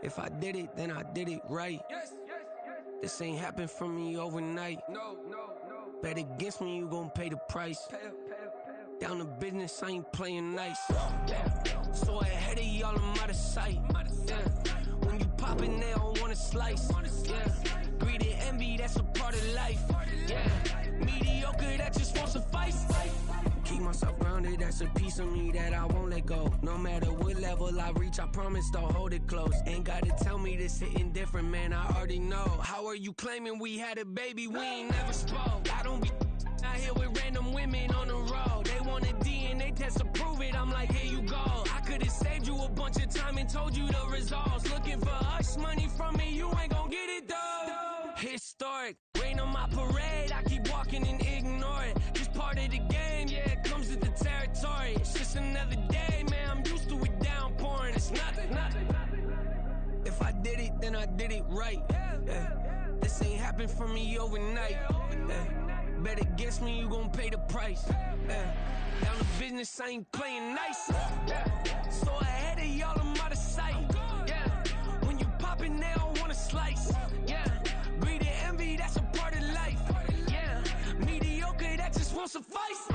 If I did it, then I did it right. This ain't happened for me overnight. Bet against me, you gon' pay the price. Down to business, I ain't playing nice. So ahead of y'all, I'm out of sight. When you poppin', they don't wanna slice. Greed and envy, that's a part of life. Mediocre, that just won't suffice. Keep myself grounded, that's a piece of me that I won't let go. No matter what level I reach, I promise don't hold it close. Ain't gotta tell me this hitting different, man, I already know. How are you claiming we had a baby, we ain't never spoke? I don't be out here with random women on the road. They want a DNA test to prove it, I'm like, here you go. I could've saved you a bunch of time and told you the results. Looking for hush money from me, you ain't gon' get it though. Historic, rain on my parade, I keep walking and ignore it. Just part of the game, yeah, it comes with the territory. It's just another day, man, I'm used to it downpouring. It's nothing. If I did it, then I did it right. This ain't happened for me overnight. Bet against me, you gon' pay the price. Down to business, I ain't playing nice. So ahead of y'all, I'm out of sight. When you poppin', they don't wanna slice. Greed and envy, that's a part of life. Mediocre, that just won't suffice.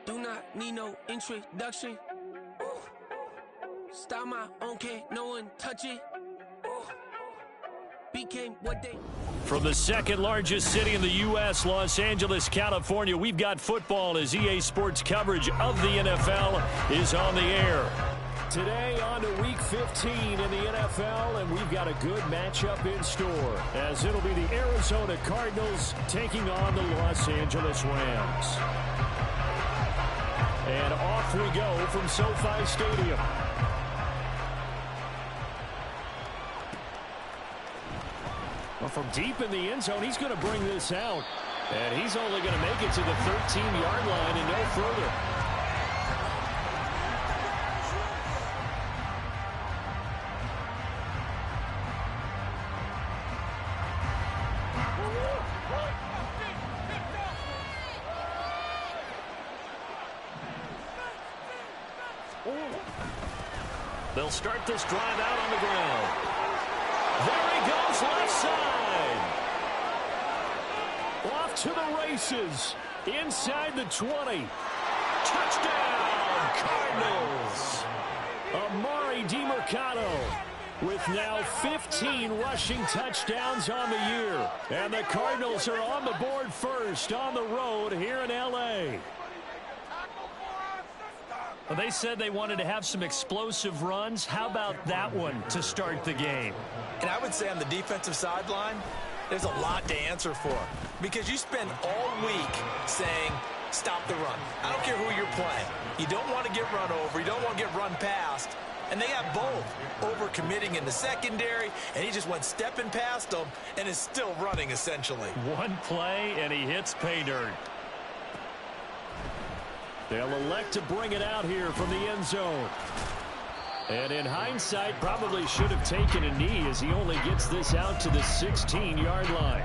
Do not need no introduction. Style my own, can't no one touch it. Became what they... From the second largest city in the U.S., Los Angeles, California, we've got football as EA Sports coverage of the NFL is on the air. Today on to Week 15 in the NFL, and we've got a good matchup in store, as it'll be the Arizona Cardinals taking on the Los Angeles Rams. And off we go from SoFi Stadium. Well, from deep in the end zone, he's going to bring this out. And he's only going to make it to the 13-yard line and no further. They'll start this drive out on the ground. There he goes, left side. Off to the races. Inside the 20. Touchdown, Cardinals. Amari DiMercato with now 15 rushing touchdowns on the year. And the Cardinals are on the board first on the road here in L.A. Well, they said they wanted to have some explosive runs. How about that one to start the game? And I would say on the defensive sideline, there's a lot to answer for. Because you spend all week saying, stop the run. I don't care who you're playing. You don't want to get run over. You don't want to get run past. And they got both. Over-committing in the secondary, and he just went stepping past them and is still running, essentially. One play, and he hits pay dirt. They'll elect to bring it out here from the end zone. And in hindsight, probably should have taken a knee as he only gets this out to the 16-yard line.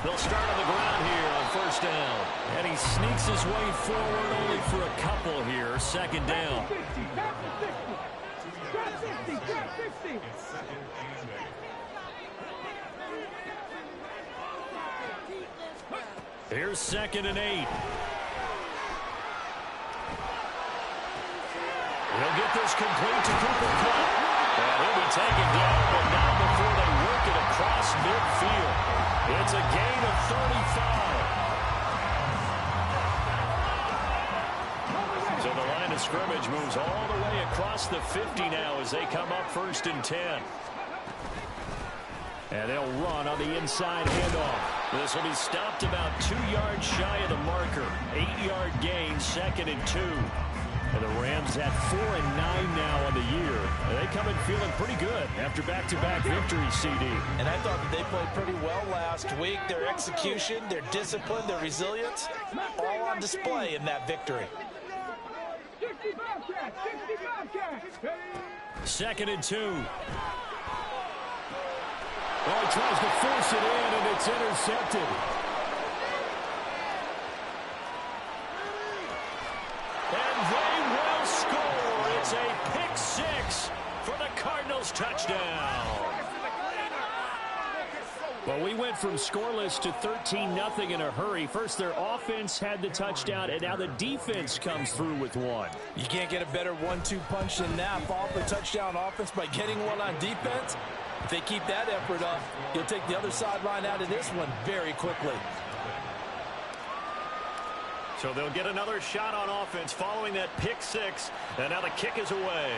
They'll start on the ground here on first down. And he sneaks his way forward only for a couple here. Second down. Here's 2nd and 8. He'll get this complete to Cooper Kupp. And he'll be taken down, but not before they work it across midfield. It's a gain of 35. So the line of of scrimmage moves all the way across the 50 now as they come up 1st and 10. And they'll run on the inside handoff. This will be stopped about 2 yards shy of the marker. 8-yard gain, 2nd and 2. And the Rams at 4-9 now on the year. And they come in feeling pretty good after back-to-back victories, CD. And I thought that they played pretty well last week. Their execution, their discipline, their resilience, all on display in that victory. 2nd and 2. Oh, he tries to force it in, and it's intercepted. And they will score. It's a pick 6 for the Cardinals touchdown. Well, we went from scoreless to 13-0 in a hurry. First, their offense had the touchdown, and now the defense comes through with one. You can't get a better 1-2 punch than that. Follow the touchdown offense by getting one on defense. If they keep that effort up, you'll take the other sideline out of this one very quickly. So they'll get another shot on offense following that pick 6, and now the kick is away.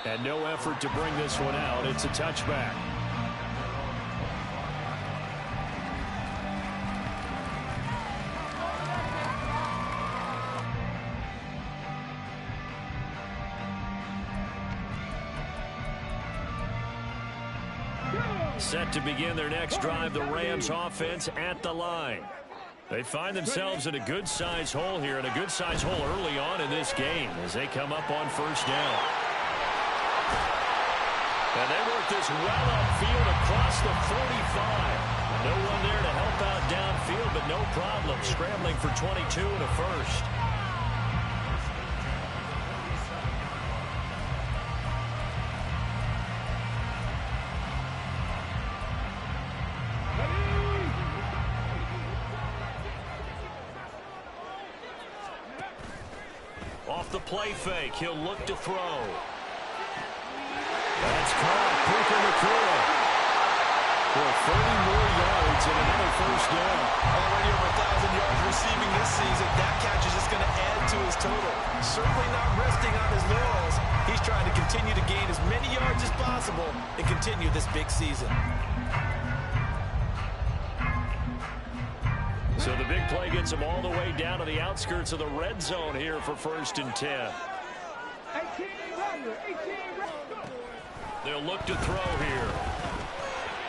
And no effort to bring this one out. It's a touchback. Set to begin their next drive, the Rams offense at the line. They find themselves in a good-sized hole here, and a good-sized hole early on in this game as they come up on 1st down. And they work this well upfield across the 45. No one there to help out downfield, but no problem scrambling for 22 and a first. Off the play fake, he'll look to throw. That's caught. Puka Nakua for 30 more yards and another 1st down. Already over 1,000 yards receiving this season. That catch is just going to add to his total. Certainly not resting on his laurels. He's trying to continue to gain as many yards as possible and continue this big season. So the big play gets him all the way down to the outskirts of the red zone here for 1st and 10. They'll look to throw here.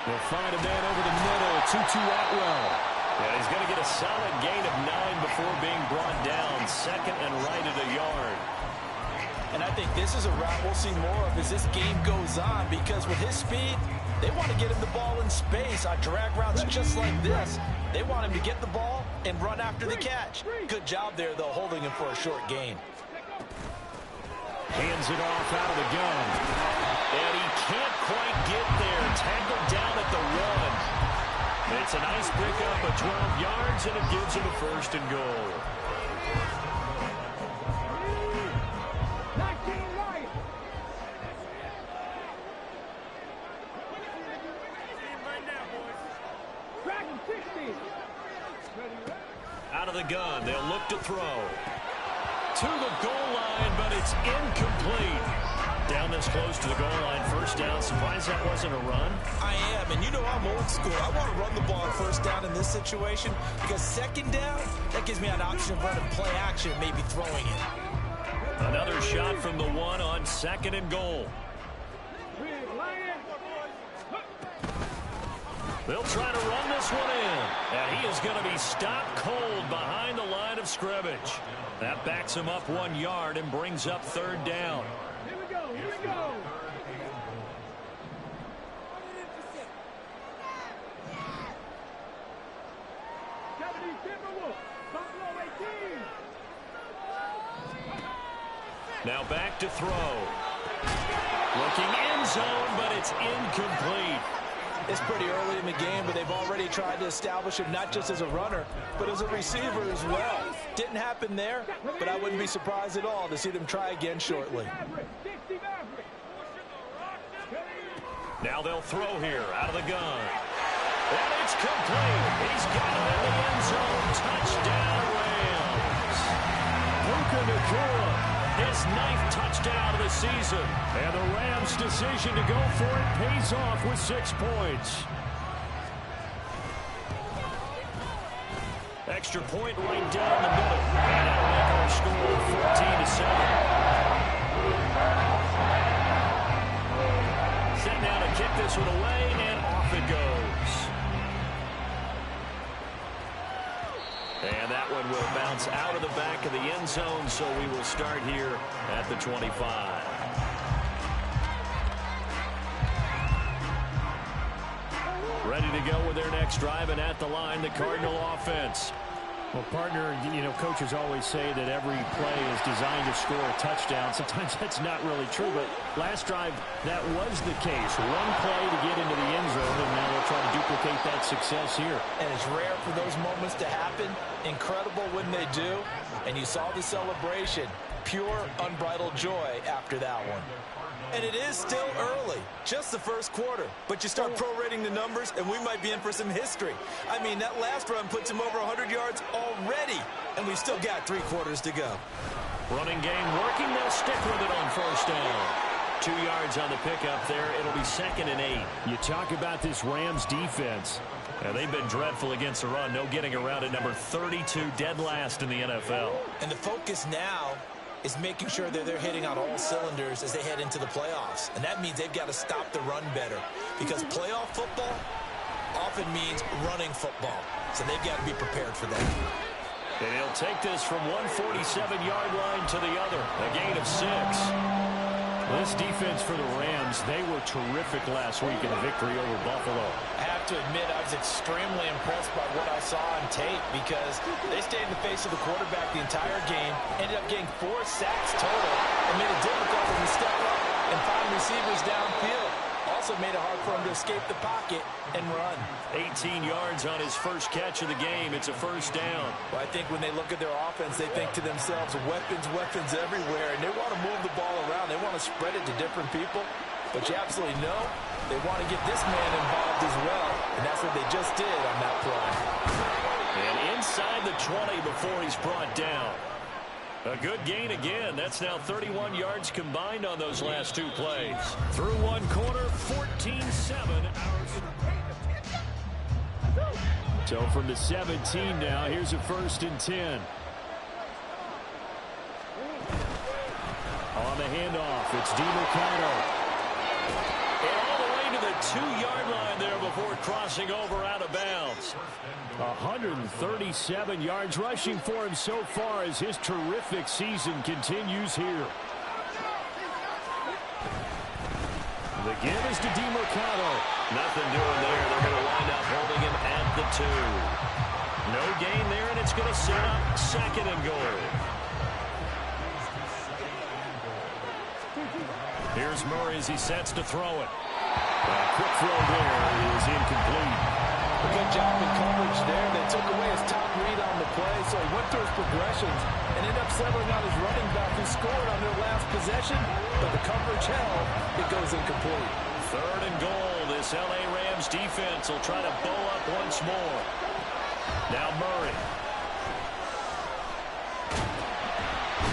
They'll find a man over the middle. Tutu Atwell. Yeah, he's going to get a solid gain of 9 before being brought down. 2nd and right at a yard. And I think this is a route we'll see more of as this game goes on, because with his speed, they want to get him the ball in space on drag routes just like this. They want him to get the ball and run after the catch. Good job there, though, holding him for a short gain. Hands it off out of the gun. And he can't quite get there. Tackled down at the 1. It's a nice pickup of 12 yards, and it gives him a 1st and goal. Out of the gun, they'll look to throw. To the goal line, but it's incomplete. Down this close to the goal line, 1st down. Surprised that wasn't a run? I am, and you know I'm old school. I want to run the ball on 1st down in this situation, because 2nd down, that gives me an option of running play action, maybe throwing it. Another shot from the 1 on 2nd and goal. They'll try to run this one in. And he is going to be stopped cold behind the line of scrimmage. That backs him up 1 yard and brings up 3rd down. Here we go, here we go. Now back to throw. Looking end zone, but it's incomplete. It's pretty early in the game, but they've already tried to establish him not just as a runner, but as a receiver as well. Didn't happen there, but I wouldn't be surprised at all to see them try again shortly. Now they'll throw here out of the gun. And it's complete. He's got it in the end zone. Touchdown, Rams. Puka Nacua, his 9th touchdown of the season. And the Rams' decision to go for it pays off with 6 points. Extra point right down the middle. And that'll make our score 14-7. Set now to kick this one away, and off it goes. And that one will bounce out of the back of the end zone, so we will start here at the 25. Ready to go with their next drive, and at the line, the Cardinal offense. Well, partner, coaches always say that every play is designed to score a touchdown. Sometimes that's not really true, but last drive, that was the case. One play to get into the end zone, and now they'll try to duplicate that success here. And it's rare for those moments to happen. Incredible when they do. And you saw the celebration. Pure, unbridled joy after that one. And it is still early, just the first quarter. But you start prorating the numbers, and we might be in for some history. I mean, that last run puts him over 100 yards already, and we've still got 3 quarters to go. Running game working. They'll stick with it on first down. 2 yards on the pickup there. It'll be 2nd and 8. You talk about this Rams defense. Yeah, they've been dreadful against the run. No getting around at number 32, dead last in the NFL. And the focus now is making sure that they're hitting on all cylinders as they head into the playoffs. And that means they've got to stop the run better, because playoff football often means running football. So they've got to be prepared for that. And he'll take this from 147-yard line to the other. A gain of 6. This defense for the Rams, they were terrific last week in the victory over Buffalo. I have to admit, I was extremely impressed by what I saw on tape, because they stayed in the face of the quarterback the entire game, ended up getting 4 sacks total, and made it difficult for him to step up and find receivers downfield. Also made it hard for him to escape the pocket and run. 18 yards on his first catch of the game. It's a first down. Well, I think when they look at their offense, they think to themselves, weapons, weapons everywhere, and they want to move the ball around. They want to spread it to different people. But you absolutely know they want to get this man involved as well, and that's what they just did on that play. And inside the 20 before he's brought down. A good gain again. That's now 31 yards combined on those last 2 plays. Through one quarter, 14-7. So from the 17 now, here's a 1st and 10. On the handoff, it's DeMarcado. And all the way to the 2-yard line there before crossing over out of bounds. 137 yards rushing for him so far as his terrific season continues here. The give is to DeMarcado. Nothing doing there. They're going to wind up holding him at the 2. No gain there, and it's going to set up 2nd and goal. Here's Murray as he sets to throw it. A quick throw there is incomplete. A good job in coverage there. They took away his top read on the play, so he went through his progressions and ended up settling on his running back who scored on their last possession, but the coverage held. It goes incomplete. 3rd and goal. This L.A. Rams defense will try to bow up once more. Now Murray.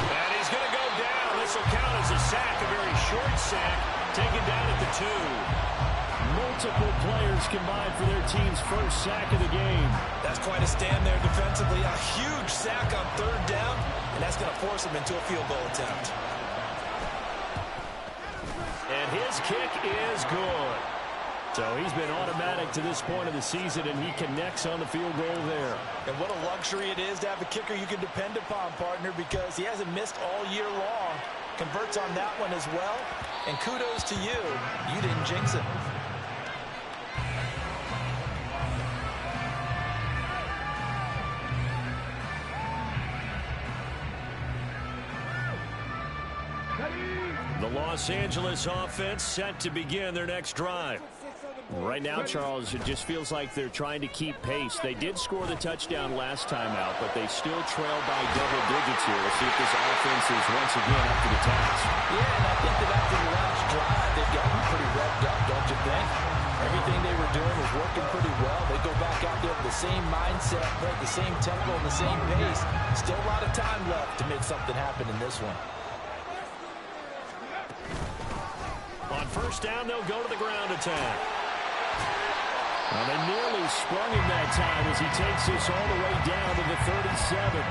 And he's going to go down. This will count as a sack, a very short sack, taken down at the 2. Multiple players combined for their team's first sack of the game. That's quite a stand there defensively. A huge sack on 3rd down, and that's going to force him into a field goal attempt. And his kick is good. So he's been automatic to this point of the season, and he connects on the field goal there. And what a luxury it is to have a kicker you can depend upon, partner, because he hasn't missed all year long. Converts on that one as well. And kudos to you. You didn't jinx it. The Los Angeles offense set to begin their next drive. Right now, Charles, it just feels like they're trying to keep pace. They did score the touchdown last time out, but they still trail by double digits here. We'll see if this offense is once again up to the task. Yeah, and I think that after the last drive, they've gotten pretty revved up, don't you think? Everything they were doing was working pretty well. They go back out there with the the same mindset, right? The same tempo and the same pace. Still a lot of time left to make something happen in this one. On first down, they'll go to the ground attack. Well, they nearly sprung him that time as he takes this all the way down to the 37.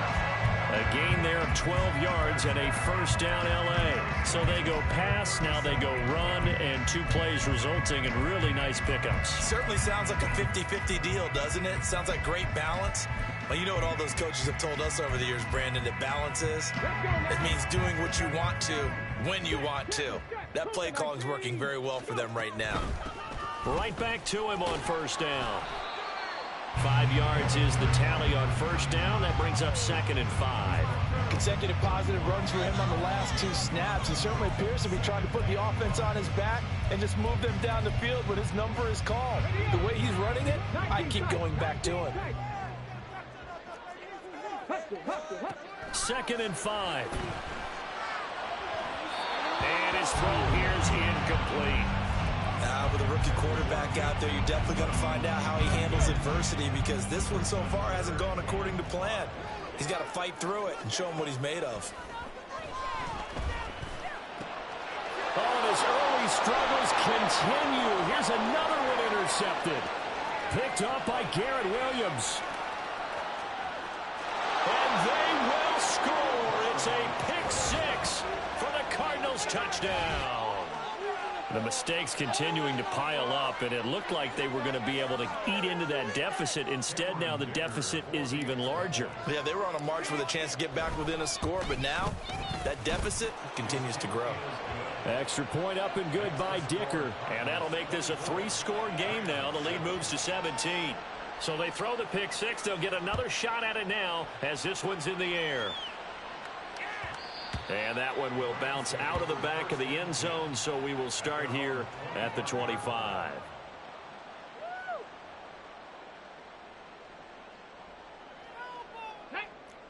A gain there of 12 yards and a first down L.A. So they go pass, now they go run, and 2 plays resulting in really nice pickups. Certainly sounds like a 50-50 deal, doesn't it? Sounds like great balance. Well, you know what all those coaches have told us over the years, Brandon, that balance is? It means doing what you want to when you want to. That play calling is working very well for them right now. Right back to him on first down. 5 yards is the tally on first down. That brings up 2nd and 5. Consecutive positive runs for him on the last 2 snaps. He certainly appears to be trying to put the offense on his back and just move them down the field when his number is called. The way he's running it, I keep going back to him. 2nd and 5. And his throw here is incomplete. With a rookie quarterback out there, you're definitely going to find out how he handles adversity, because this one so far hasn't gone according to plan. He's got to fight through it and show him what he's made of. Oh, and his early struggles continue. Here's another one intercepted. Picked up by Garrett Williams. And they will score. It's a pick 6 for the Cardinals touchdown. The mistakes continuing to pile up, and it looked like they were going to be able to eat into that deficit. Instead, now the deficit is even larger. Yeah, they were on a march with a chance to get back within a score, but now that deficit continues to grow. Extra point up and good by Dicker, and that'll make this a 3-score game now. The lead moves to 17. So they throw the pick 6. They'll get another shot at it now as this one's in the air. And that one will bounce out of the back of the end zone, so we will start here at the 25.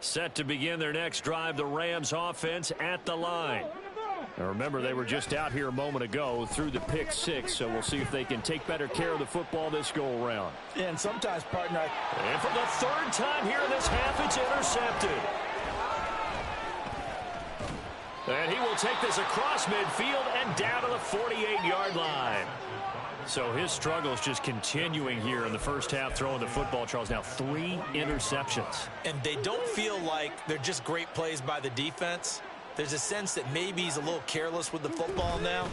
Set to begin their next drive, the Rams offense at the line. Now remember, they were just out here a moment ago through the pick 6, so we'll see if they can take better care of the football this go-around. And sometimes, partner, and for the 3rd time here in this half, it's intercepted. And he will take this across midfield and down to the 48-yard line. So his struggles just continuing here in the first half, throwing the football, Charles. Now 3 interceptions. And they don't feel like they're just great plays by the defense. There's a sense that maybe he's a little careless with the football now.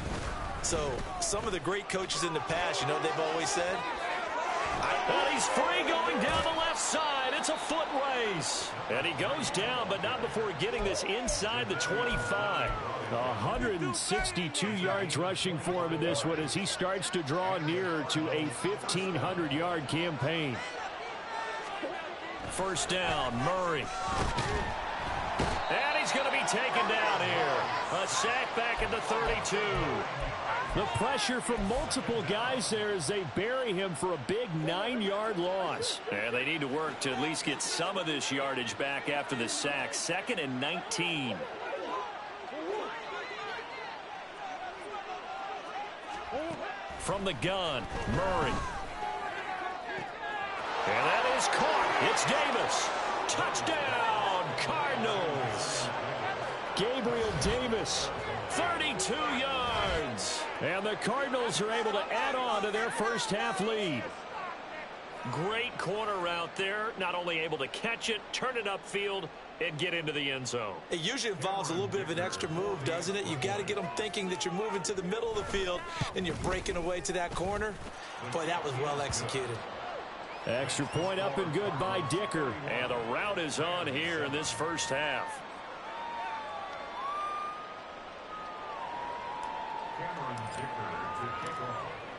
So some of the great coaches in the past, you know, they've always said, and he's free going down the left side. It's a foot race. And he goes down, but not before getting this inside the 25. 162 yards rushing for him in this one as he starts to draw nearer to a 1,500-yard campaign. First down, Murray. And he's going to be taken down here. A sack back at the 32. The pressure from multiple guys there as they bury him for a big 9-yard loss. And they need to work to at least get some of this yardage back after the sack. 2nd and 19. From the gun, Murray. And that is caught. It's Davis. Touchdown, Cardinals. Gabriel Davis, 32 yards. And the Cardinals are able to add on to their first half lead. Great corner out there. Not only able to catch it, turn it upfield, and get into the end zone. It usually involves a little bit of an extra move, doesn't it? You've got to get them thinking that you're moving to the middle of the field and you're breaking away to that corner. Boy, that was well executed. Extra point up and good by Dicker. And the route is on here in this first half.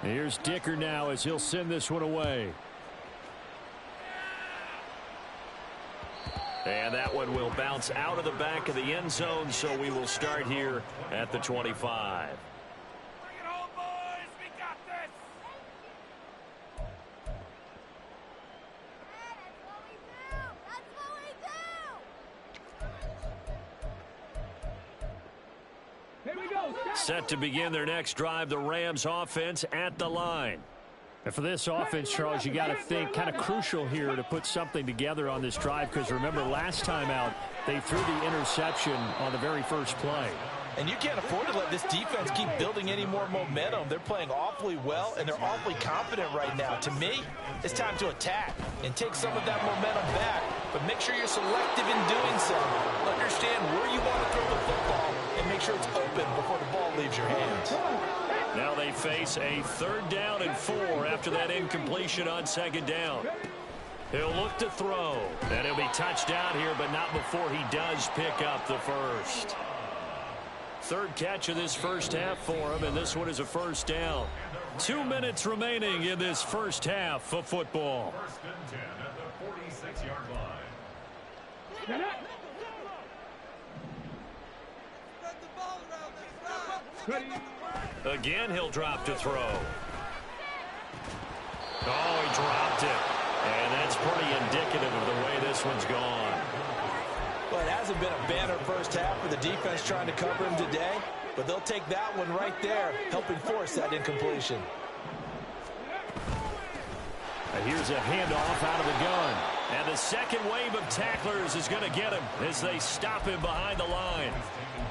Here's Dicker now as he'll send this one away. And that one will bounce out of the back of the end zone, so we will start here at the 25. Bring it home, boys! We got this! That's what we do! Here we go! Set to begin their next drive, the Rams offense at the line. And for this offense, Charles, you got to think kind of crucial here to put something together on this drive, because remember last time out they threw the interception on the very first play. And you can't afford to let this defense keep building any more momentum. They're playing awfully well, and they're awfully confident right now. To me, it's time to attack and take some of that momentum back, but make sure you're selective in doing so. Understand where you want to throw the football and make sure it's open before the ball leaves your hands. Now they face a 3rd down and 4 after that incompletion on 2nd down. He'll look to throw, and he'll be touched down here, but not before he does pick up the first. 3rd catch of this first half for him, and this one is a 1st down. 2 minutes remaining in this first half of football. 1st and 10 at the 46-yard line. Again, he'll drop to throw. Oh, he dropped it. And that's pretty indicative of the way this one's gone. Well, it hasn't been a banner first half for the defense trying to cover him today, but they'll take that one right there, helping force that incompletion. And here's a handoff out of the gun. And the second wave of tacklers is going to get him as they stop him behind the line.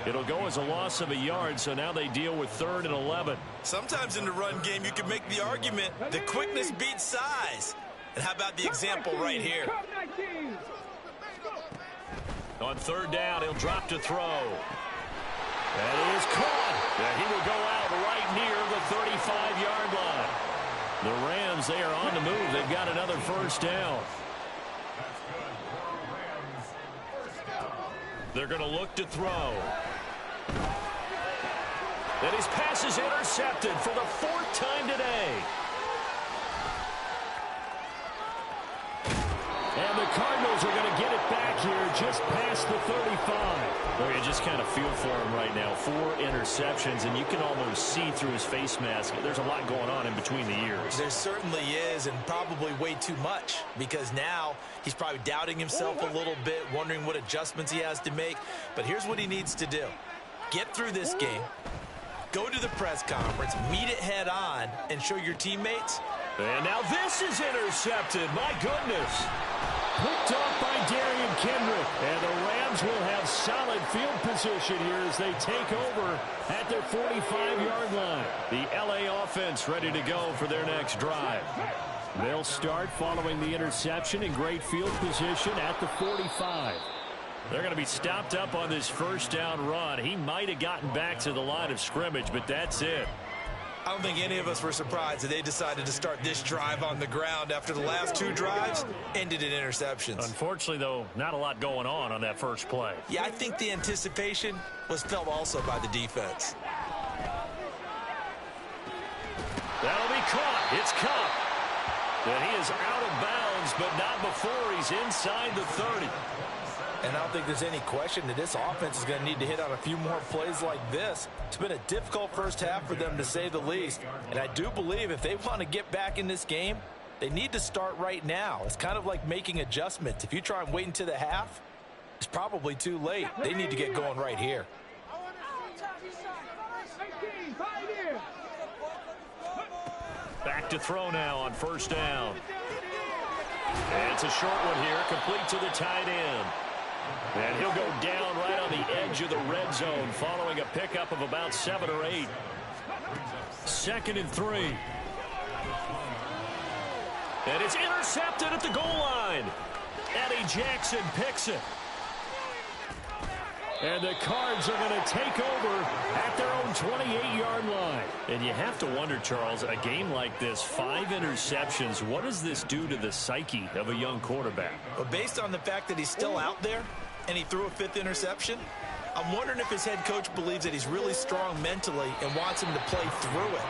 It'll go as a loss of a yard, so now they deal with 3rd and 11. Sometimes in the run game, you can make the argument that quickness beats size. And how about the example right here? On 3rd down, he'll drop to throw. That is caught. And he will go out right near the 35-yard line. The Rams, they are on the move. They've got another 1st down. They're going to look to throw. And his pass is intercepted for the 4th time today. And the Cardinals are going to get it back here just past the 35. Well, you just kind of feel for him right now. 4 interceptions, and you can almost see through his face mask. There's a lot going on in between the ears. There certainly is, and probably way too much, because now he's probably doubting himself a little bit, wondering what adjustments he has to make. But here's what he needs to do. Get through this game, go to the press conference, meet it head on, and show your teammates. And now this is intercepted. My goodness. Picked off by Darian Kendrick. And the Rams will have solid field position here as they take over at their 45-yard line. The LA offense ready to go for their next drive. They'll start following the interception in great field position at the 45. They're going to be stopped up on this 1st down run. He might have gotten back to the line of scrimmage, but that's it. I don't think any of us were surprised that they decided to start this drive on the ground after the last 2 drives ended in interceptions. Unfortunately, though, not a lot going on that first play. Yeah, I think the anticipation was felt also by the defense. That'll be caught. It's Cup. And he is out of bounds, but not before he's inside the 30. And I don't think there's any question that this offense is going to need to hit on a few more plays like this. It's been a difficult first half for them, to say the least. And I do believe if they want to get back in this game, they need to start right now. It's kind of like making adjustments. If you try and wait until the half, it's probably too late. They need to get going right here. Back to throw now on 1st down. And it's a short one here, complete to the tight end. And he'll go down right on the edge of the red zone following a pickup of about 7 or 8. 2nd and 3. And it's intercepted at the goal line. Eddie Jackson picks it. And the Cards are going to take over at their own 28-yard line. And you have to wonder, Charles, a game like this, 5 interceptions, what does this do to the psyche of a young quarterback? Well, based on the fact that he's still out there and he threw a 5th interception, I'm wondering if his head coach believes that he's really strong mentally and wants him to play through it.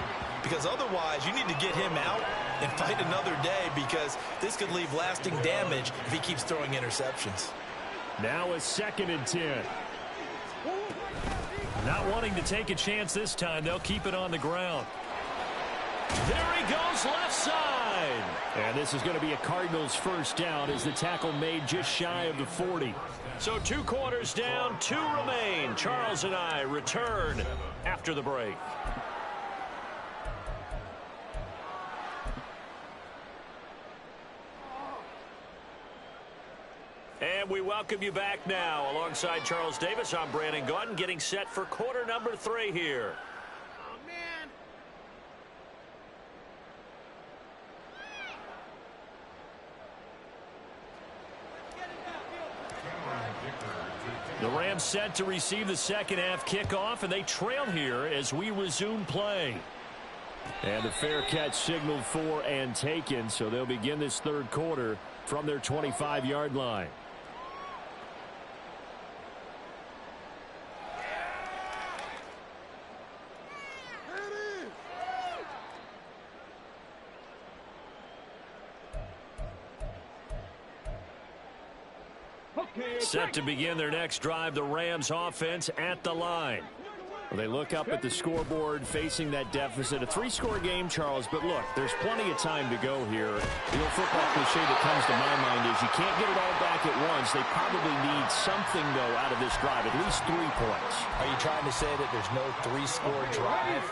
Because otherwise, you need to get him out and fight another day, because this could leave lasting damage if he keeps throwing interceptions. Now a 2nd and 10. Not wanting to take a chance this time, they'll keep it on the ground. There he goes, left side. And this is going to be a Cardinals 1st down as the tackle made just shy of the 40. So 2 quarters down, 2 remain. Charles and I return after the break. And we welcome you back now. Alongside Charles Davis, I'm Brandon Gaudin, getting set for quarter number 3 here. Oh, man. The Rams set to receive the second half kickoff, and they trail here as we resume play. And a fair catch signaled for and taken, so they'll begin this third quarter from their 25-yard line. Set to begin their next drive, the Rams offense at the line. Well, they look up at the scoreboard facing that deficit. A 3-score game, Charles, but look, there's plenty of time to go here. The old football cliche that comes to my mind is you can't get it all back at once. They probably need something, though, out of this drive, at least 3 points. Are you trying to say that there's no 3-score drive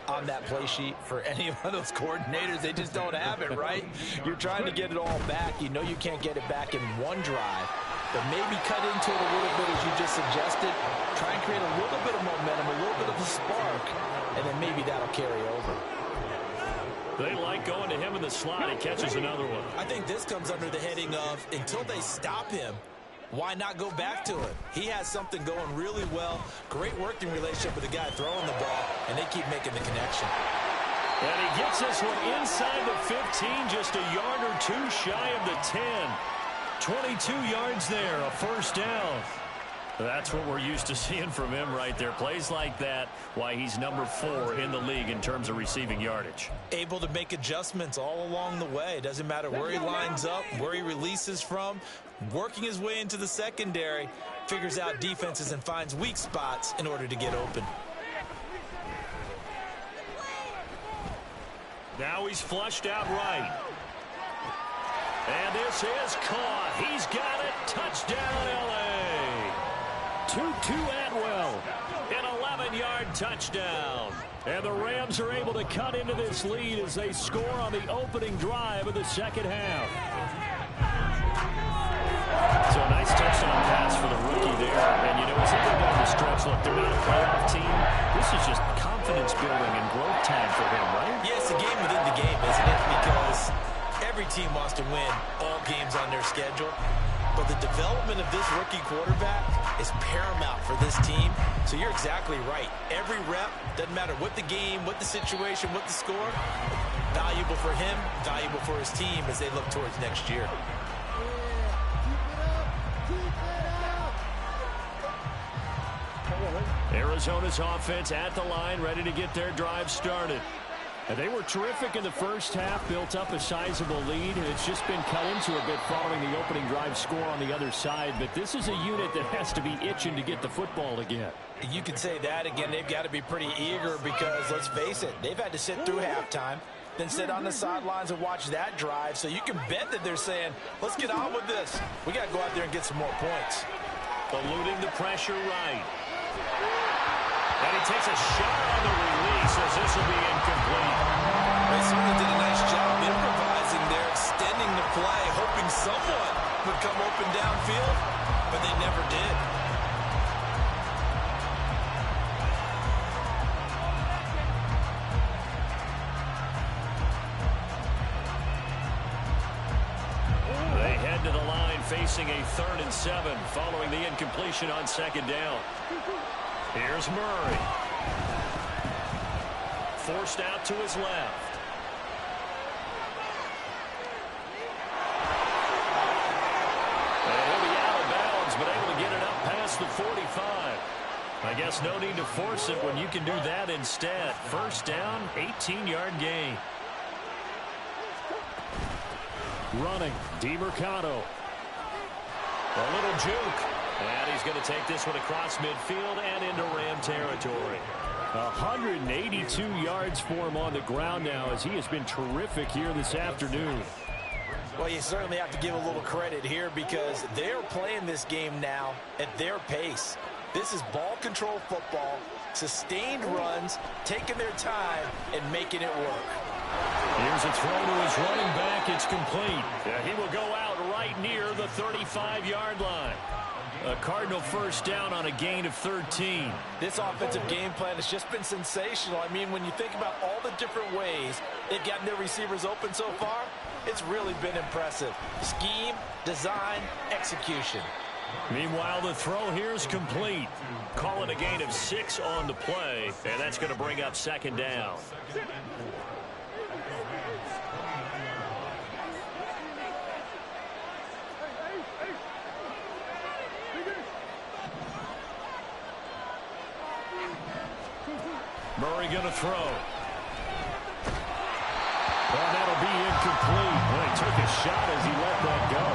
on that play sheet for any of those coordinators? They just don't have it, right? You're trying to get it all back. You know you can't get it back in one drive. But maybe cut into it a little bit, as you just suggested. Try and create a little bit of momentum, a little bit of a spark, and then maybe that'll carry over. They like going to him in the slot. He catches another one. I think this comes under the heading of, until they stop him, why not go back to it? He has something going really well. Great working relationship with the guy throwing the ball, and they keep making the connection. And he gets this one inside the 15, just a yard or 2 shy of the 10. 22 yards there, a first down. That's what we're used to seeing from him right there. Plays like that, why he's number 4 in the league in terms of receiving yardage. Able to make adjustments all along the way. Doesn't matter where he lines up, where he releases from. Working his way into the secondary, figures out defenses and finds weak spots in order to get open. Now he's flushed out right. And this is caught. He's got it. Touchdown, L.A. Tutu Atwell. An 11-yard touchdown. And the Rams are able to cut into this lead as they score on the opening drive of the second half. So a nice touchdown pass for the rookie there. And, you know, as they go down the stretch, look, they're not a playoff team. This is just confidence building and growth time for him, right? Yeah, it's a game within the game, isn't it? Because every team wants to win all games on their schedule. But the development of this rookie quarterback is paramount for this team. So you're exactly right. Every rep, doesn't matter what the game, what the situation, what the score, valuable for him, valuable for his team as they look towards next year. Arizona's offense at the line, ready to get their drive started. And they were terrific in the first half, built up a sizable lead, and it's just been cut into a bit following the opening drive score on the other side. But this is a unit that has to be itching to get the football again. You could say that again. They've got to be pretty eager because, let's face it, they've had to sit through halftime, then sit on the sidelines and watch that drive. So you can bet that they're saying, let's get on with this. We got to go out there and get some more points. Eluding the pressure right. And he takes a shot on the release as this will be incomplete. They certainly did a nice job improvising there, extending the play, hoping someone would come open downfield, but they never did. They head to the line facing a 3rd and 7 following the incompletion on 2nd down. Here's Murray. Forced out to his left. And he'll be out of bounds, but able to get it up past the 45. I guess no need to force it when you can do that instead. First down, 18-yard gain. Running, DeMercado. A little juke. And he's going to take this one across midfield and into Ram territory. 182 yards for him on the ground now as he has been terrific here this afternoon. Well, you certainly have to give a little credit here because they're playing this game now at their pace. This is ball control football, sustained runs, taking their time, and making it work. Here's a throw to his running back. It's complete. Yeah, he will go out right right near the 35-yard line. A Cardinal first down on a gain of 13. This offensive game plan has just been sensational. I mean, when you think about all the different ways they've gotten their receivers open so far, it's really been impressive. Scheme, design, execution. Meanwhile, the throw here is complete. Calling a gain of 6 on the play, and that's going to bring up second down. Murray going to throw. Well, that'll be incomplete. Well, he took a shot as he let that go.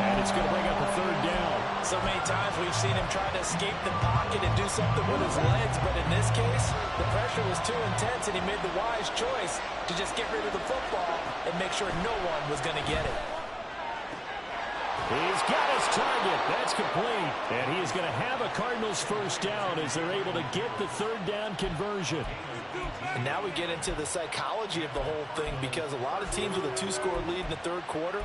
And it's going to bring up a third down. So many times we've seen him try to escape the pocket and do something with his legs. But in this case, the pressure was too intense, and he made the wise choice to just get rid of the football and make sure no one was going to get it. He's got his target. That's complete. And he is going to have a Cardinals first down as they're able to get the third down conversion. And now we get into the psychology of the whole thing, because a lot of teams with a 2-score lead in the third quarter,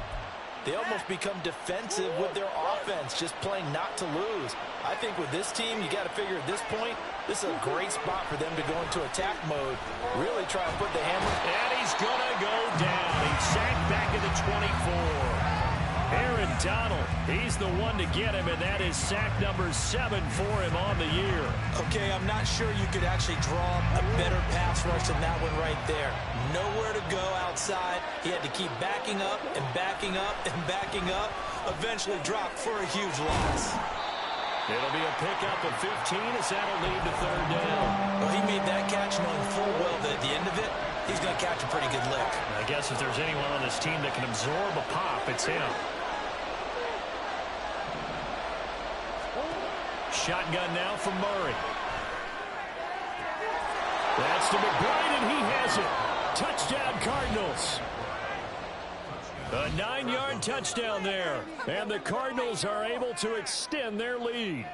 they almost become defensive with their offense, just playing not to lose. I think with this team, you got to figure at this point, this is a great spot for them to go into attack mode, really try and put the hammer. And he's going to go down. He's sacked back at the 24. Aaron Donald, he's the one to get him, and that is sack number 7 for him on the year. Okay, I'm not sure you could actually draw a better pass rush than that one right there. Nowhere to go outside. He had to keep backing up and backing up and backing up. Eventually dropped for a huge loss. It'll be a pickup of 15 as that'll lead to third down. Well, he made that catch knowing full well that at the end of it, he's going to catch a pretty good lick. I guess if there's anyone on this team that can absorb a pop, it's him. Shotgun now from Murray. That's to McBride, and he has it. Touchdown, Cardinals. A 9-yard touchdown there. And the Cardinals are able to extend their lead.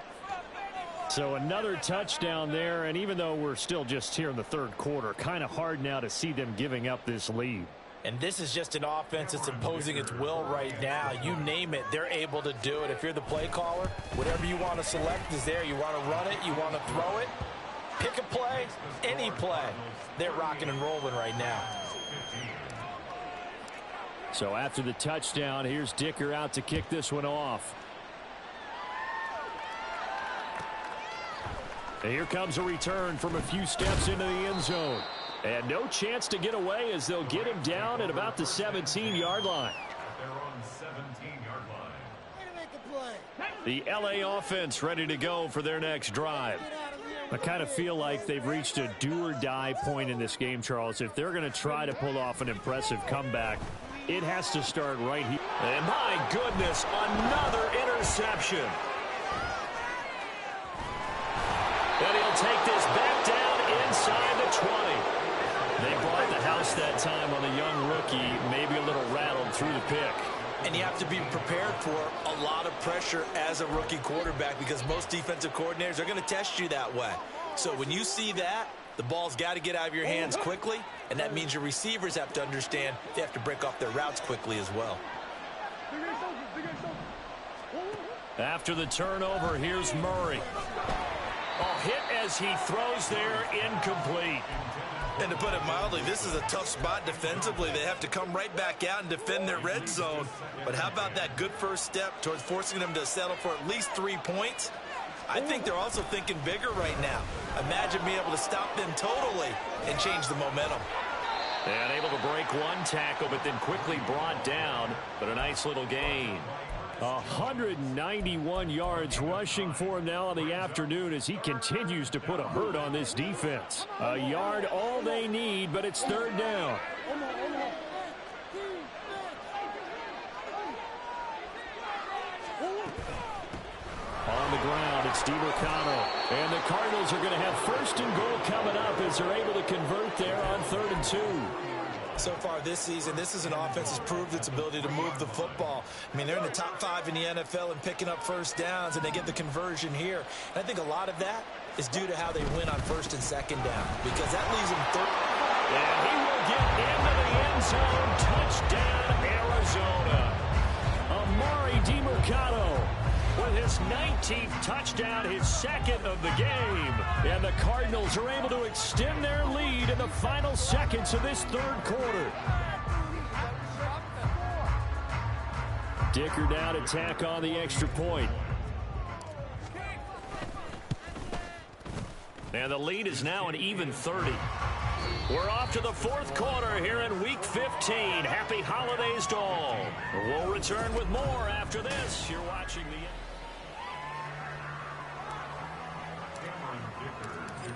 So another touchdown there, and even though we're still just here in the third quarter, kind of hard now to see them giving up this lead. And this is just an offense that's imposing its will right now. You name it, they're able to do it. If you're the play caller, whatever you want to select is there. You want to run it, you want to throw it. Pick a play, any play. They're rocking and rolling right now. So after the touchdown, here's Dicker out to kick this one off. And here comes a return from a few steps into the end zone. And no chance to get away as they'll get him down at about the 17-yard line. They're on 17-yard line. The LA offense ready to go for their next drive. I kind of feel like they've reached a do-or-die point in this game, Charles. If they're going to try to pull off an impressive comeback, it has to start right here. And my goodness, another interception. And he'll take this back down inside the 20. They brought the house that time on the young rookie, maybe a little rattled through the pick. And you have to be prepared for a lot of pressure as a rookie quarterback, because most defensive coordinators are going to test you that way. So when you see that, the ball's got to get out of your hands quickly, and that means your receivers have to understand they have to break off their routes quickly as well. After the turnover, here's Murray. Oh, hit as he throws there, incomplete. And to put it mildly, this is a tough spot defensively. They have to come right back out and defend their red zone. But how about that good first step towards forcing them to settle for at least 3 points? I think they're also thinking bigger right now. Imagine being able to stop them totally and change the momentum. And able to break one tackle, but then quickly brought down. But a nice little gain. 191 yards rushing for him now in the afternoon as he continues to put a hurt on this defense. A yard all they need, but it's third down. On the ground, it's DeMarcano. And the Cardinals are going to have first and goal coming up as they're able to convert there on 3rd and 2. So far this season, this is an offense that's proved its ability to move the football. I mean, they're in the top 5 in the NFL in picking up first downs, and they get the conversion here. And I think a lot of that is due to how they win on 1st and 2nd down, because that leaves them third. And he will get into the end zone. Touchdown, Arizona. A DiMercado with his 19th touchdown, his second of the game. And the Cardinals are able to extend their lead in the final seconds of this third quarter. Dicker down to tack on the extra point. And the lead is now an even 30. We're off to the fourth quarter here in Week 15. Happy holidays to all. We'll return with more after this. You're watching the...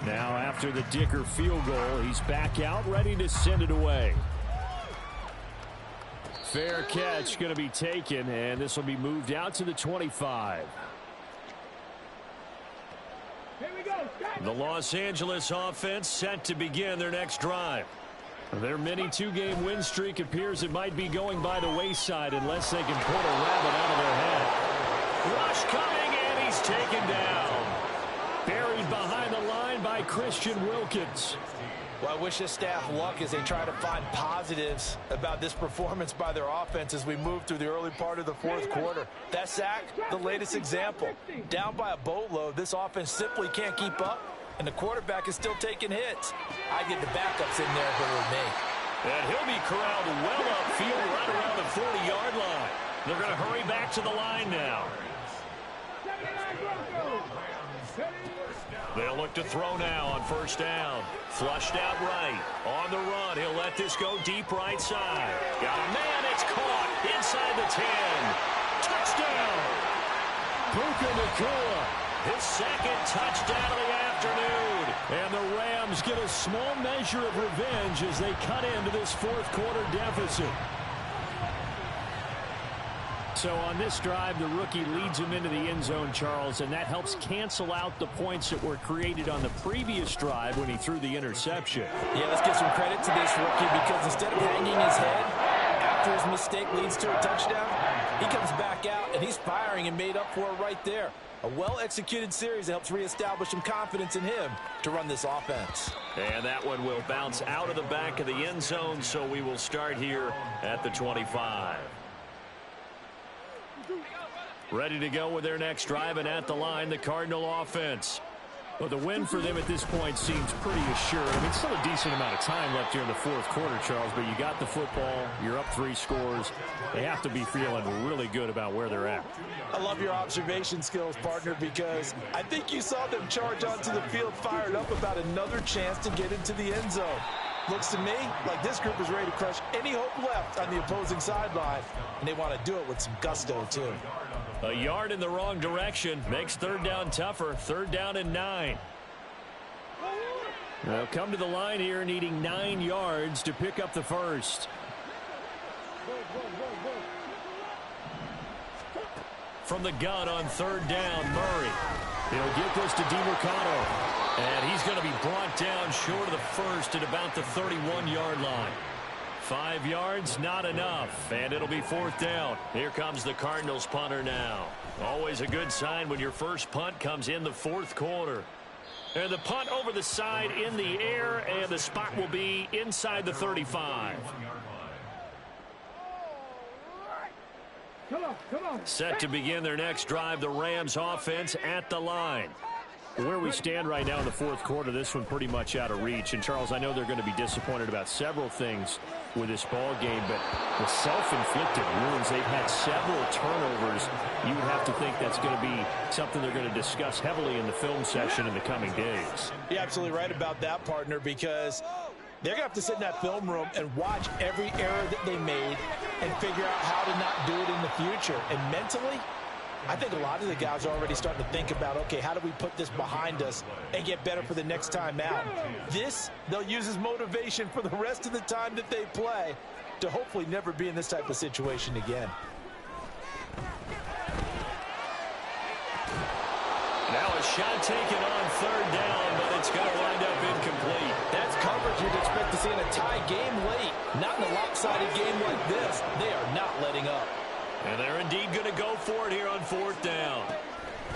Now after the Dicker field goal, he's back out, ready to send it away. Fair catch going to be taken, and this will be moved out to the 25. The Los Angeles offense set to begin their next drive. Their mini two-game win streak appears it might be going by the wayside unless they can pull a rabbit out of their hat. Rush coming, and he's taken down. Buried behind the line by Christian Wilkins. Well, I wish this staff luck as they try to find positives about this performance by their offense as we move through the early part of the fourth quarter. That sack, the latest example. Down by a boatload, this offense simply can't keep up, and the quarterback is still taking hits. I get the backups in there if it were me. And he'll be corralled well upfield right around the 40-yard line. They're going to hurry back to the line now. They'll look to throw now on first down. Flushed out right. On the run, he'll let this go deep right side. Got a man, it's caught inside the 10. Touchdown! Puka Nacua, his second touchdown of the afternoon. And the Rams get a small measure of revenge as they cut into this fourth quarter deficit. So on this drive, the rookie leads him into the end zone, Charles, and that helps cancel out the points that were created on the previous drive when he threw the interception. Yeah, let's give some credit to this rookie because instead of hanging his head after his mistake leads to a touchdown, he comes back out and he's firing and made up for it right there. A well-executed series that helps reestablish some confidence in him to run this offense. And that one will bounce out of the back of the end zone, so we will start here at the 25. Ready to go with their next drive, and at the line, the Cardinal offense. Well, the win for them at this point seems pretty assured. I mean, still a decent amount of time left here in the fourth quarter, Charles, but you got the football, you're up 3 scores. They have to be feeling really good about where they're at. I love your observation skills, partner, because I think you saw them charge onto the field fired up about another chance to get into the end zone. Looks to me like this group is ready to crush any hope left on the opposing sideline, and they want to do it with some gusto, too. A yard in the wrong direction makes third down tougher. Third down and 9. They'll come to the line here needing 9 yards to pick up the first. From the gun on third down, Murray. He'll get this to DiMercado. And he's going to be brought down short of the first at about the 31-yard line. 5 yards, not enough, and it'll be fourth down. Here comes the Cardinals punter now. Always a good sign when your first punt comes in the fourth quarter. And the punt over the side in the air, and the spot will be inside the 35. Set to begin their next drive, the Rams offense at the line. Where we stand right now in the fourth quarter, this one pretty much out of reach. And, Charles, I know they're going to be disappointed about several things with this ball game, but the self-inflicted wounds, they've had several turnovers. You would have to think that's going to be something they're going to discuss heavily in the film session in the coming days. You're absolutely right about that, partner, because they're going to have to sit in that film room and watch every error that they made and figure out how to not do it in the future. And mentally, I think a lot of the guys are already starting to think about, okay, how do we put this behind us and get better for the next time out? This, they'll use as motivation for the rest of the time that they play to hopefully never be in this type of situation again. Now a shot taken on third down, but it's going to wind up incomplete. That's coverage you'd expect to see in a tie game late. Not in a lopsided game like this. They are not letting up. And they're indeed going to go for it here on fourth down.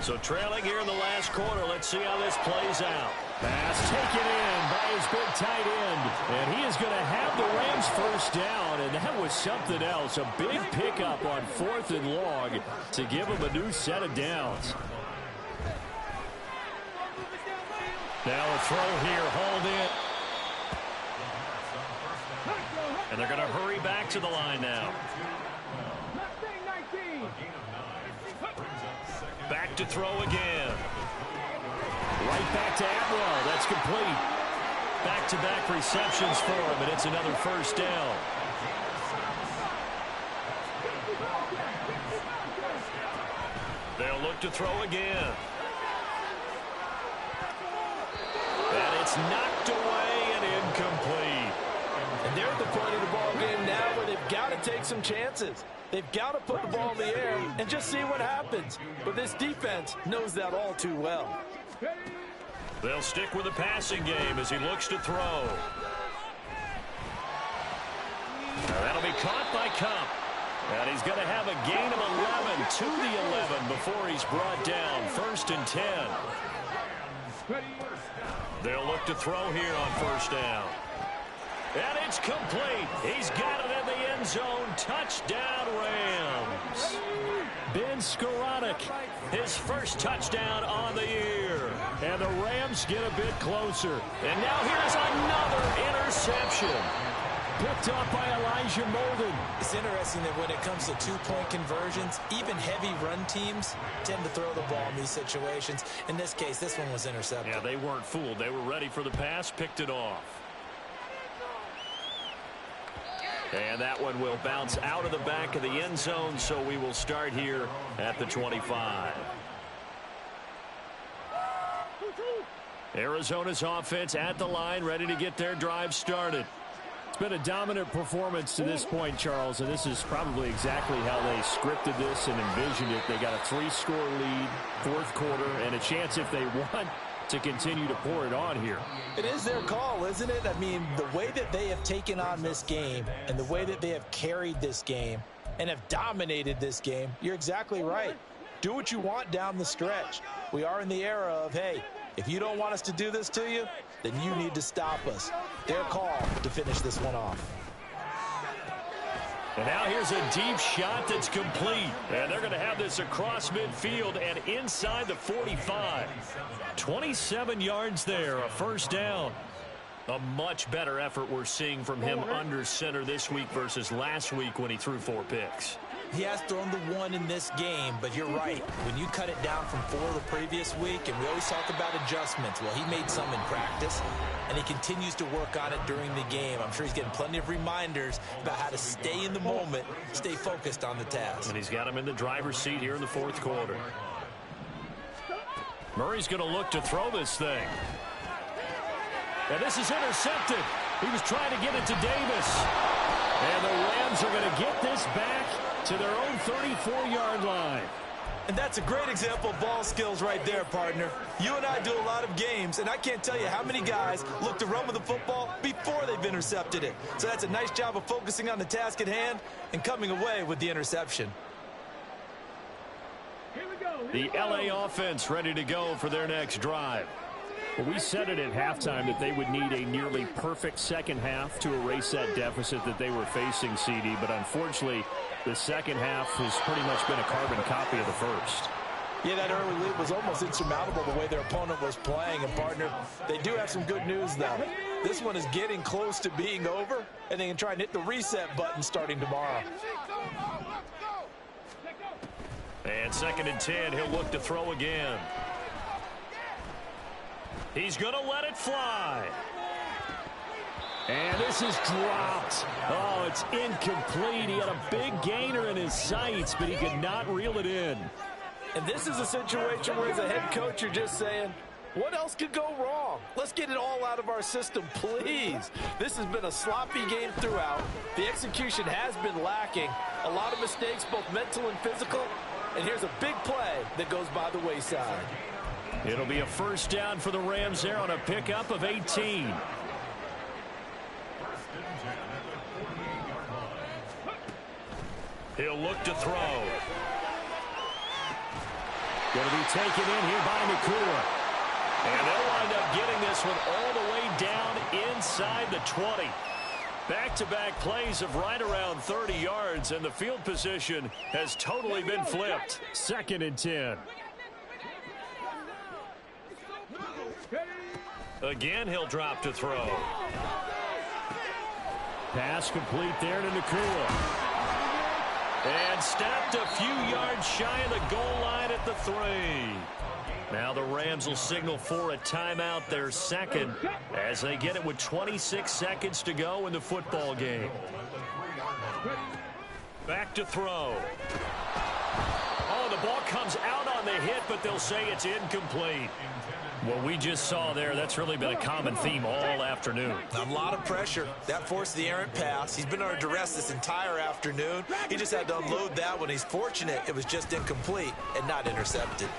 So trailing here in the last quarter, let's see how this plays out. Pass taken in by his big tight end. And he is going to have the Rams first down. And that was something else. A big pickup on 4th and long to give him a new set of downs. Now a throw here, hauled in. And they're going to hurry back to the line now. Back to throw again. Right back to Atwell. That's complete. Back-to-back receptions for him, and it's another first down. They'll look to throw again. And it's knocked away and incomplete. And they're at the point of the ball game now where they've got to take some chances. They've got to put the ball in the air and just see what happens. But this defense knows that all too well. They'll stick with the passing game as he looks to throw. Now that'll be caught by Cup. And he's going to have a gain of 11 to the 11 before he's brought down. 1st and 10. They'll look to throw here on first down. And it's complete. He's got it in the end zone. Touchdown, Rams. Ben Skoranek, his first touchdown on the year. And the Rams get a bit closer. And now here's another interception. Picked up by Elijah Molden. It's interesting that when it comes to two-point conversions, even heavy run teams tend to throw the ball in these situations. In this case, this one was intercepted. Yeah, they weren't fooled. They were ready for the pass, picked it off. And that one will bounce out of the back of the end zone, so we will start here at the 25. Arizona's offense at the line, ready to get their drive started. It's been a dominant performance to this point, Charles, and this is probably exactly how they scripted this and envisioned it. They got a 3-score lead, 4th quarter, and a chance if they want to continue to pour it on here. It is their call, isn't it? I mean, the way that they have taken on this game and the way that they have carried this game and have dominated this game, you're exactly right. Do what you want down the stretch. We are in the era of, hey, if you don't want us to do this to you, then you need to stop us. Their call to finish this one off. And now here's a deep shot that's complete. And they're going to have this across midfield and inside the 45. 27 yards there, a first down. A much better effort we're seeing from him under center this week versus last week when he threw 4 picks. He has thrown the 1 in this game, but you're right. When you cut it down from 4 the previous week, and we always talk about adjustments, well, he made some in practice, and he continues to work on it during the game. I'm sure he's getting plenty of reminders about how to stay in the moment, stay focused on the task. And he's got him in the driver's seat here in the 4th quarter. Murray's going to look to throw this thing. And this is intercepted. He was trying to get it to Davis. And the Rams are going to get this back to their own 34-yard line. And that's a great example of ball skills right there, partner. You and I do a lot of games, and I can't tell you how many guys look to run with the football before they've intercepted it. So that's a nice job of focusing on the task at hand and coming away with the interception. The LA offense ready to go for their next drive. Well, we said it at halftime that they would need a nearly perfect second half to erase that deficit that they were facing, CD. But unfortunately, the second half has pretty much been a carbon copy of the first. Yeah, that early lead was almost insurmountable the way their opponent was playing. And, partner, they do have some good news, though. This one is getting close to being over, and they can try and hit the reset button starting tomorrow. And 2nd and 10, he'll look to throw again. He's going to let it fly. And this is dropped. Oh, it's incomplete. He had a big gainer in his sights, but he could not reel it in. And this is a situation where, as a head coach, you're just saying, what else could go wrong? Let's get it all out of our system, please. This has been a sloppy game throughout. The execution has been lacking. A lot of mistakes, both mental and physical. And here's a big play that goes by the wayside. It'll be a first down for the Rams there on a pickup of 18. He'll look to throw. Going to be taken in here by Nakua. And they'll wind up getting this one all the way down inside the 20. Back-to-back plays of right around 30 yards, and the field position has totally been flipped. 2nd and 10. Again, he'll drop to throw. Pass complete there to Nakua. And stopped a few yards shy of the goal line at the 3. Now the Rams will signal for a timeout, their second, as they get it with 26 seconds to go in the football game. Back to throw. Oh, the ball comes out on the hit, but they'll say it's incomplete. What we just saw there, that's really been a common theme all afternoon. A lot of pressure. That forced the errant pass. He's been under duress this entire afternoon. He just had to unload that one. He's fortunate it was just incomplete and not intercepted.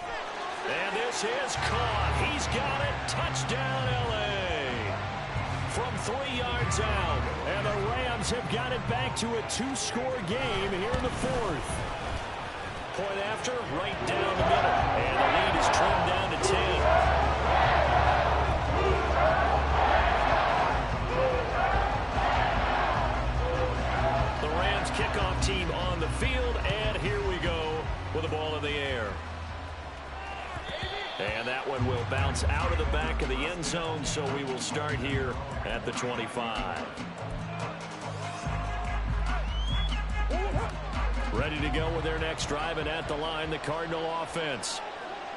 And this is caught. He's got it. Touchdown, L.A. From 3 yards out. And the Rams have got it back to a 2-score game here in the 4th. Point after, right down the middle. And the lead is trimmed down to 10. The Rams kickoff team on the field, and here we go with the ball in the air. And that one will bounce out of the back of the end zone, so we will start here at the 25. Ready to go with their next drive, and at the line, the Cardinal offense.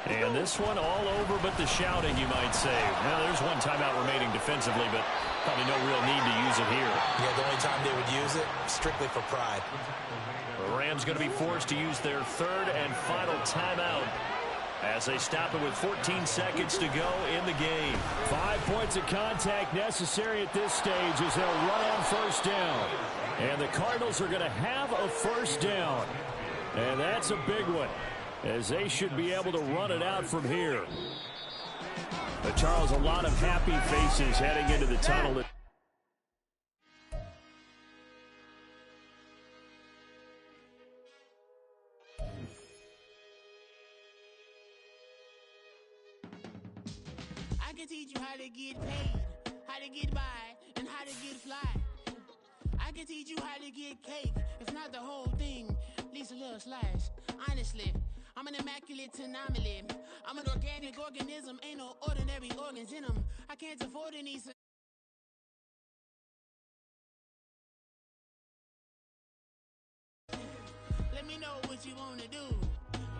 And this one all over but the shouting, you might say. Now, there's one timeout remaining defensively, but probably no real need to use it here. Yeah, the only time they would use it, strictly for pride. The Rams going to be forced to use their 3rd and final timeout as they stop it with 14 seconds to go in the game. 5 points of contact necessary at this stage as they'll run on 1st down. And the Cardinals are going to have a 1st down. And that's a big one, as they should be able to run it out from here. But Charles, a lot of happy faces heading into the tunnel. I can teach you how to get paid, how to get by, and how to get fly. I can teach you how to get cake, if not the whole thing, at least a little slice. Honestly, I'm an immaculate anomaly. I'm an organic organism, ain't no ordinary organs in them. I can't afford any... Let me know what you want to do.